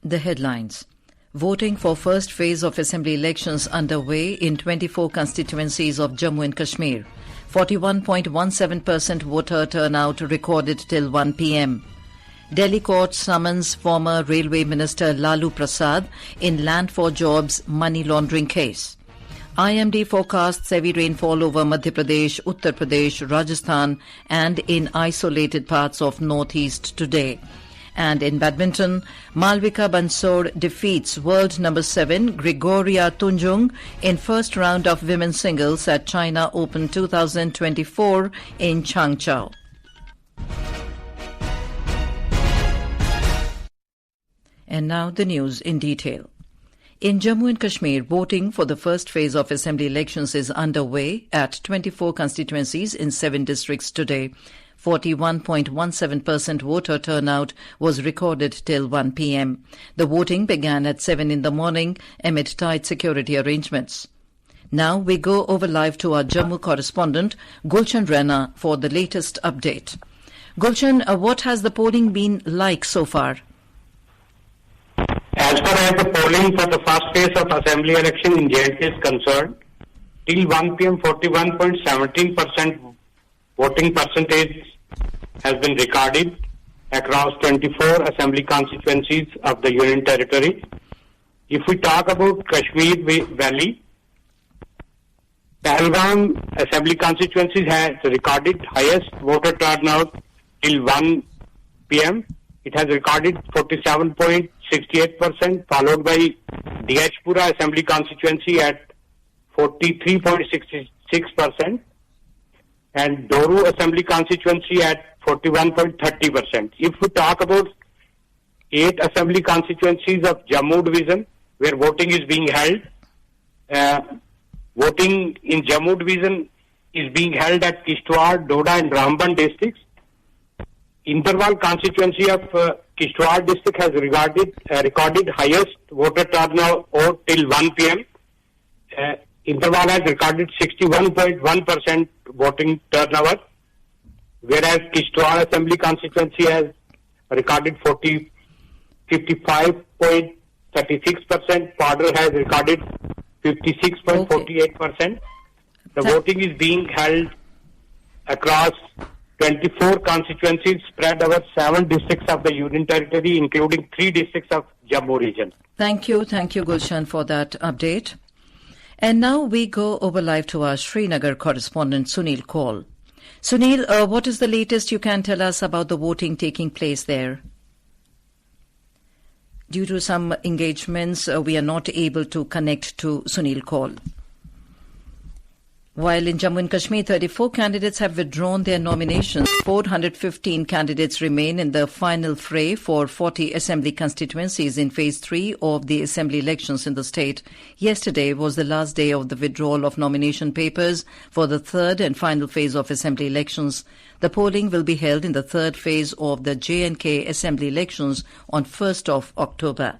The headlines. Voting for first phase of assembly elections underway in 24 constituencies of Jammu and Kashmir. 41.17% voter turnout recorded till 1 p.m. Delhi court summons former Railway Minister Lalu Prasad in land for jobs money laundering case. IMD forecasts heavy rainfall over Madhya Pradesh, Uttar Pradesh, Rajasthan and in isolated parts of northeast today. And in badminton, Malvika Bansod defeats world number 7 Gregoria Tunjung in first round of women's singles at China Open 2024 in Changzhou. And now the news in detail. In Jammu and Kashmir, voting for the first phase of assembly elections is underway at 24 constituencies in 7 districts today. 41.17% voter turnout was recorded till 1 p.m. The voting began at 7 in the morning amid tight security arrangements. Now we go over live to our Jammu correspondent, Gulshan Rana, for the latest update. Gulshan, what has the polling been like so far? As far as the polling for the first phase of assembly election in J&K is concerned, till 1 p.m. 41.17% voting percentage has been recorded across 24 assembly constituencies of the Union Territory. If we talk about Kashmir Valley, Pahalgam assembly constituency has recorded highest voter turnout till 1 p.m. It has recorded 47.68%, followed by Dihachpura assembly constituency at 43.66%, and Doru assembly constituency at 41.30%. If we talk about 8 assembly constituencies of Jammu division, where voting is being held, voting in Jammu division is being held at Kishtwar, Doda and Ramban districts. Interval constituency of Kishtwar district has recorded highest voter turnout till 1 p.m. Interval has recorded 61.1% voting turnover, whereas Kishtwar assembly constituency has recorded 55.36%. Padar has recorded 56.48%. The voting is being held across 24 constituencies spread over 7 districts of the Union Territory, including 3 districts of Jammu region. Thank you, Gulshan, for that update. And now we go over live to our Srinagar correspondent, Sunil Kaul. Sunil, what is the latest you can tell us about the voting taking place there? Due to some engagements, we are not able to connect to Sunil Kaul. While in Jammu and Kashmir, 34 candidates have withdrawn their nominations. 415 candidates remain in the final fray for 40 assembly constituencies in phase 3 of the assembly elections in the state. Yesterday was the last day of the withdrawal of nomination papers for the third and final phase of assembly elections. The polling will be held in the third phase of the J&K assembly elections on 1st of October.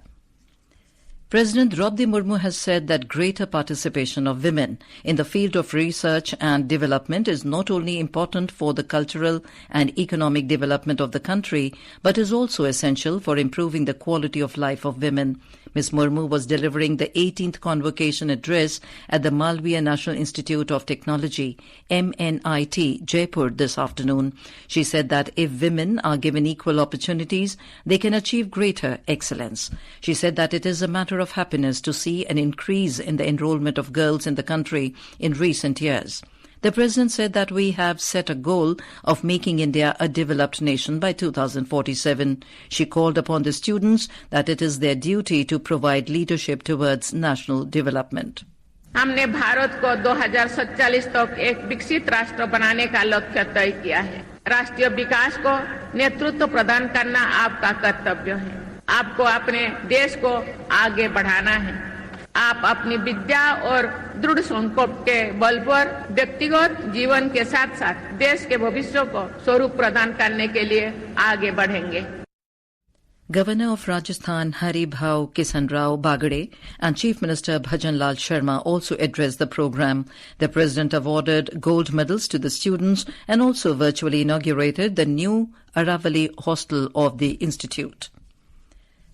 President Droupadi Murmu has said that greater participation of women in the field of research and development is not only important for the cultural and economic development of the country, but is also essential for improving the quality of life of women. Ms. Murmu was delivering the 18th convocation address at the Malviya National Institute of Technology, MNIT, Jaipur this afternoon. She said that if women are given equal opportunities, they can achieve greater excellence. She said that it is a matter of happiness to see an increase in the enrollment of girls in the country in recent years. The President said that we have set a goal of making India a developed nation by 2047. She called upon the students that it is their duty to provide leadership towards national development. हमने भारत को 2047 तक एक विकसित राष्ट्र बनाने का लक्ष्य तय किया है। राष्ट्रीय विकास को नेतृत्व प्रदान करना आपका कर्तव्य है। आपको अपने देश को आगे बढ़ाना है। आप अपनी विद्या और दृढ़ संकल्प के बल पर व्यक्तिगत जीवन के साथ-साथ देश के भविष्य को स्वरूप प्रदान करने के लिए आगे बढ़ेंगे। Governor of Rajasthan Hari Bhau Kisan Rao Bagade and Chief Minister Bhajan Lal Sharma also addressed the program. The President awarded gold medals to the students and also virtually inaugurated the new Aravali hostel of the institute.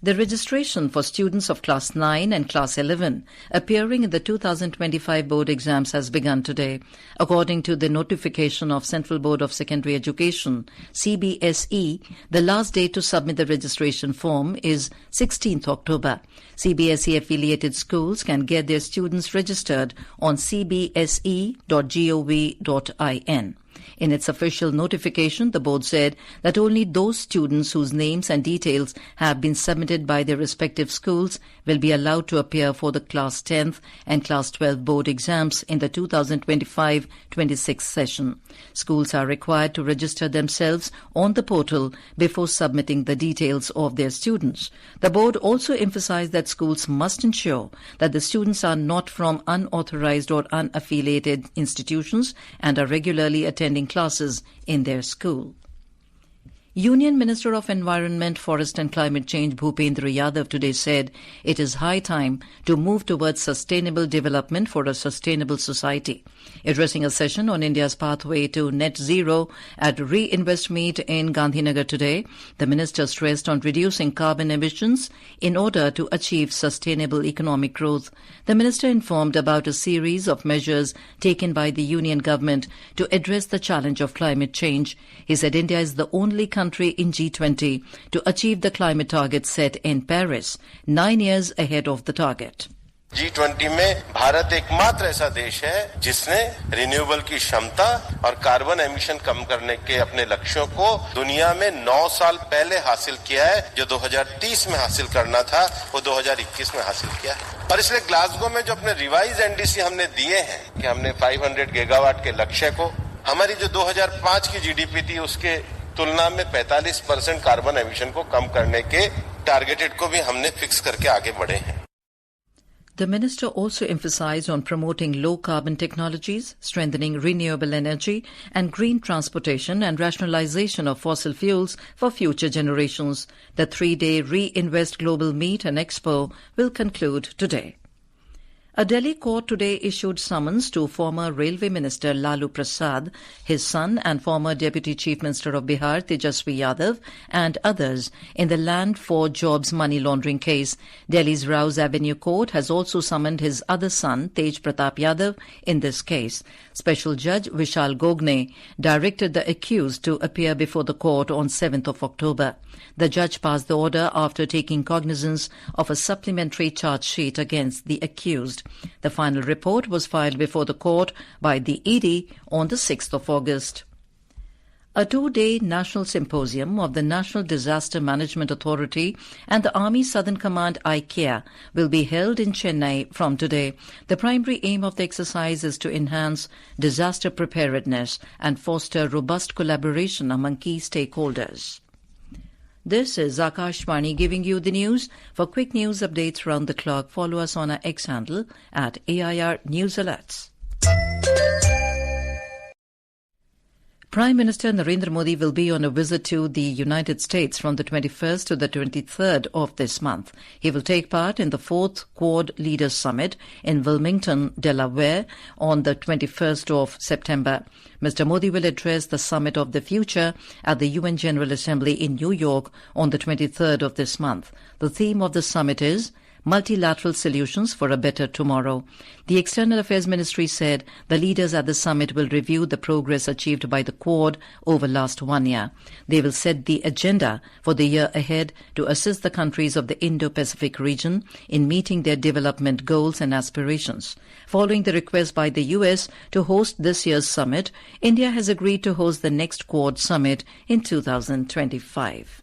The registration for students of Class 9 and Class 11 appearing in the 2025 board exams has begun today. According to the notification of Central Board of Secondary Education, CBSE, the last date to submit the registration form is 16th October. CBSE-affiliated schools can get their students registered on cbse.gov.in. In its official notification, the board said that only those students whose names and details have been submitted by their respective schools will be allowed to appear for the Class 10th and Class 12 board exams in the 2025-26 session. Schools are required to register themselves on the portal before submitting the details of their students. The board also emphasized that schools must ensure that the students are not from unauthorized or unaffiliated institutions and are regularly attending classes in their school. Union Minister of Environment, Forest and Climate Change Bhupendra Yadav today said it is high time to move towards sustainable development for a sustainable society. Addressing a session on India's pathway to net zero at Reinvest Meet in Gandhinagar today, the minister stressed on reducing carbon emissions in order to achieve sustainable economic growth. The minister informed about a series of measures taken by the union government to address the challenge of climate change. He said India is the only country in G20 to achieve the climate target set in Paris, 9 years ahead of the target. G20 में भारत एकमात्र ऐसा देश है जिसने renewable की क्षमता और carbon emission कम करने के अपने लक्ष्यों को दुनिया में 9 साल पहले हासिल किया है। जो 2030 में हासिल करना था वो 2021 में हासिल किया है। और इसलिए ग्लासगो में जो अपने रिवाइज एनडीसी हमने दिए हैं कि हमने 500 गीगावाट के लक्ष्य को हमारी जो 2005 की जीडीपी थी उसके तुलना में 45% कार्बन एमिशन को कम करने के टारगेटेड को भी हमने फिक्स करके आगे बढ़े हैं। The minister also emphasized on promoting low-carbon technologies, strengthening renewable energy and green transportation and rationalization of fossil fuels for future generations. The 3-day Reinvest Global Meet and Expo will conclude today. A Delhi court today issued summons to former Railway Minister Lalu Prasad, his son and former Deputy Chief Minister of Bihar Tejasvi Yadav and others in the Land for Jobs money laundering case. Delhi's Rouse Avenue Court has also summoned his other son Tej Pratap Yadav in this case. Special Judge Vishal Gogne directed the accused to appear before the court on 7th of October. The judge passed the order after taking cognizance of a supplementary charge sheet against the accused. The final report was filed before the court by the ED on the 6th of August. A 2-day national symposium of the National Disaster Management Authority and the Army Southern Command IKEA will be held in Chennai from today. The primary aim of the exercise is to enhance disaster preparedness and foster robust collaboration among key stakeholders. This is Akashvani giving you the news. For quick news updates round the clock, follow us on our X handle at AIR News Alerts. Prime Minister Narendra Modi will be on a visit to the United States from the 21st to the 23rd of this month. He will take part in the 4th Quad Leaders Summit in Wilmington, Delaware on the 21st of September. Mr. Modi will address the Summit of the Future at the UN General Assembly in New York on the 23rd of this month. The theme of the summit is Multilateral Solutions for a Better Tomorrow. The External Affairs Ministry said the leaders at the summit will review the progress achieved by the Quad over last 1 year. They will set the agenda for the year ahead to assist the countries of the Indo-Pacific region in meeting their development goals and aspirations. Following the request by the US to host this year's summit, India has agreed to host the next Quad summit in 2025.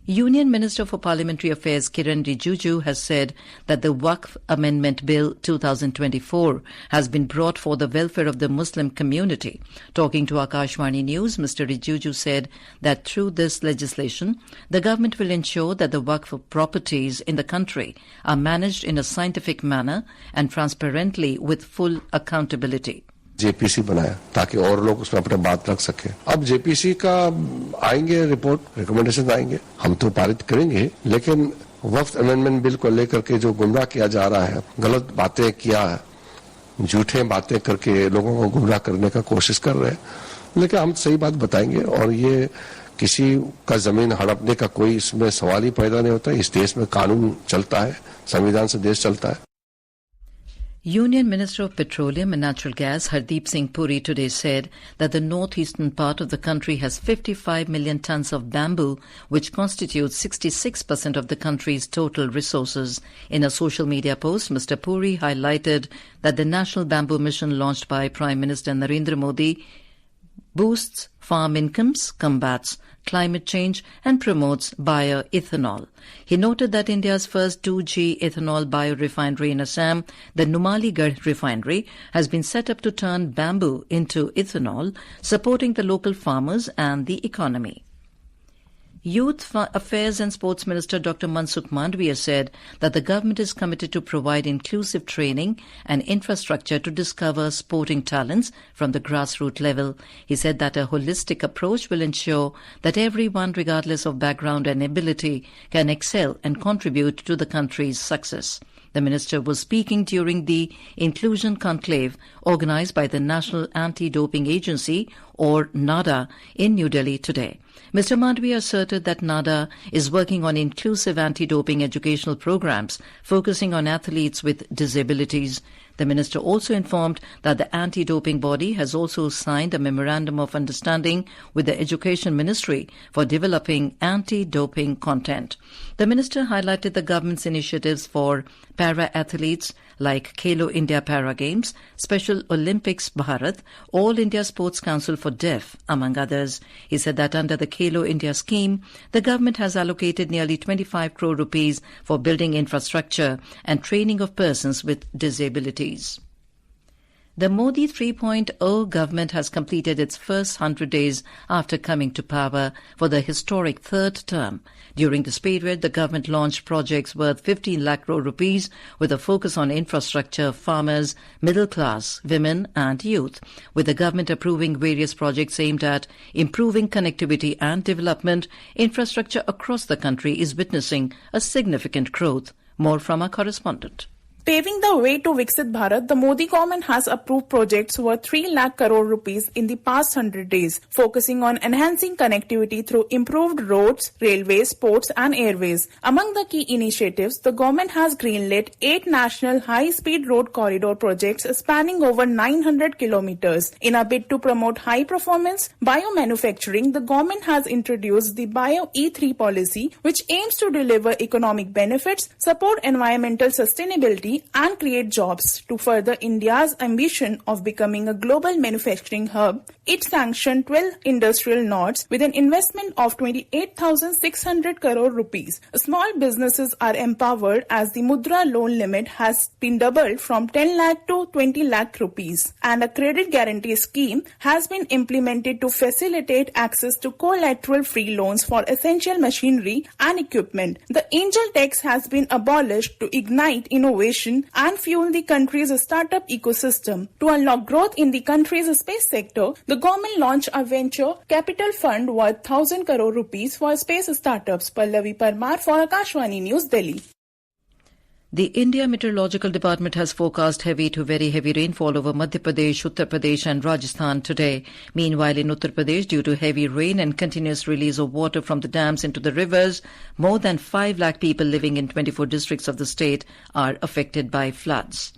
Union Minister for Parliamentary Affairs Kiran Rijiju has said that the Waqf Amendment Bill 2024 has been brought for the welfare of the Muslim community. Talking to Akashvani News, Mr. Rijiju said that through this legislation, the government will ensure that the Waqf properties in the country are managed in a scientific manner and transparently with full accountability. JPC बनाया ताकि और लोग उसमें अपने बात रख सके। अब जेपीसी का आएंगे रिपोर्ट, रिकमेंडेशन आएंगे, हम तो पारित करेंगे, लेकिन वक्फ अमेंडमेंट बिल को लेकर के जो गुमराह किया जा रहा है, गलत बातें किया, झूठे बातें करके लोगों को गुमराह करने का कोशिश कर रहे हैं, लेकिन हम सही बात बताएंगे और ये किसी का जमीन हड़पने का कोई इसमें सवाल ही पैदा नहीं होता। इस देश में कानून चलता है, संविधान से देश चलता है। Union Minister of Petroleum and Natural Gas Hardeep Singh Puri today said that the northeastern part of the country has 55 million tons of bamboo, which constitutes 66% of the country's total resources. In a social media post, Mr. Puri highlighted that the National Bamboo Mission launched by Prime Minister Narendra Modi boosts farm incomes, combats climate change and promotes bioethanol. He noted that India's first 2G ethanol biorefinery in Assam, the Numaligarh refinery, has been set up to turn bamboo into ethanol, supporting the local farmers and the economy. Youth Affairs and Sports Minister Dr. Mansukh Mandviya said that the government is committed to provide inclusive training and infrastructure to discover sporting talents from the grassroots level. He said that a holistic approach will ensure that everyone, regardless of background and ability, can excel and contribute to the country's success. The minister was speaking during the Inclusion Conclave organized by the National Anti-Doping Agency, or NADA, in New Delhi today. Mr. Mandviya asserted that NADA is working on inclusive anti-doping educational programs focusing on athletes with disabilities. The minister also informed that the anti-doping body has also signed a memorandum of understanding with the Education Ministry for developing anti-doping content. The minister highlighted the government's initiatives for para-athletes like Khelo India Para Games, Special Olympics Bharat, All India Sports Council for Deaf, among others. He said that under the Khelo India scheme, the government has allocated nearly 25 crore rupees for building infrastructure and training of persons with disabilities. The Modi 3.0 government has completed its first 100 days after coming to power for the historic third term. During this period, the government launched projects worth 15 lakh crore rupees with a focus on infrastructure, farmers, middle class, women and youth, with the government approving various projects aimed at improving connectivity and development. Infrastructure across the country is witnessing a significant growth. More from our correspondent. Paving the way to Viksit Bharat, the Modi government has approved projects worth 3 lakh crore rupees in the past 100 days, focusing on enhancing connectivity through improved roads, railways, ports and airways. Among the key initiatives, the government has greenlit 8 national high-speed road corridor projects spanning over 900 kilometers. In a bid to promote high-performance biomanufacturing, the government has introduced the Bio E3 policy, which aims to deliver economic benefits, support environmental sustainability and create jobs. To further India's ambition of becoming a global manufacturing hub, it sanctioned 12 industrial nodes with an investment of 28,600 crore rupees. Small businesses are empowered as the Mudra loan limit has been doubled from 10 lakh to 20 lakh rupees, and a credit guarantee scheme has been implemented to facilitate access to collateral-free loans for essential machinery and equipment. The angel tax has been abolished to ignite innovation and fuel the country's startup ecosystem. To unlock growth in the country's space sector, the government launched a venture capital fund worth 1,000 crore rupees for space startups. Pallavi Parmar for Akashvani News, Delhi. The India Meteorological Department has forecast heavy to very heavy rainfall over Madhya Pradesh, Uttar Pradesh and Rajasthan today. Meanwhile, in Uttar Pradesh, due to heavy rain and continuous release of water from the dams into the rivers, more than 5 lakh people living in 24 districts of the state are affected by floods.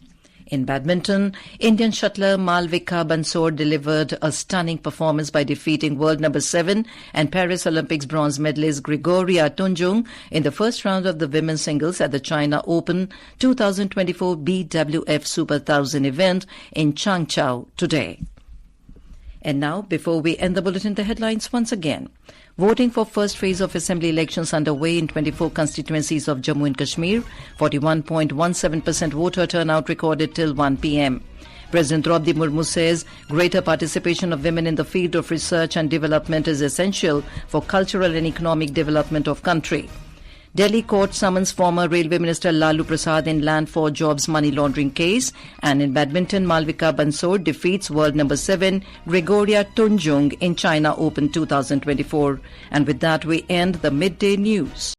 In badminton, Indian shuttler Malvika Bansod delivered a stunning performance by defeating world number 7 and Paris Olympics bronze medalist Gregoria Tunjung in the first round of the women's singles at the China Open 2024 BWF Super 1000 event in Changzhou today. And now, before we end the bulletin, the headlines once again. Voting for first phase of assembly elections underway in 24 constituencies of Jammu and Kashmir. 41.17% voter turnout recorded till 1 p.m. President Droupadi Murmu says greater participation of women in the field of research and development is essential for cultural and economic development of country. Delhi court summons former Railway Minister Lalu Prasad in land for jobs money laundering case. And in badminton, Malvika Bansod defeats world number 7 Gregoria Tunjung in China Open 2024. And with that, we end the midday news.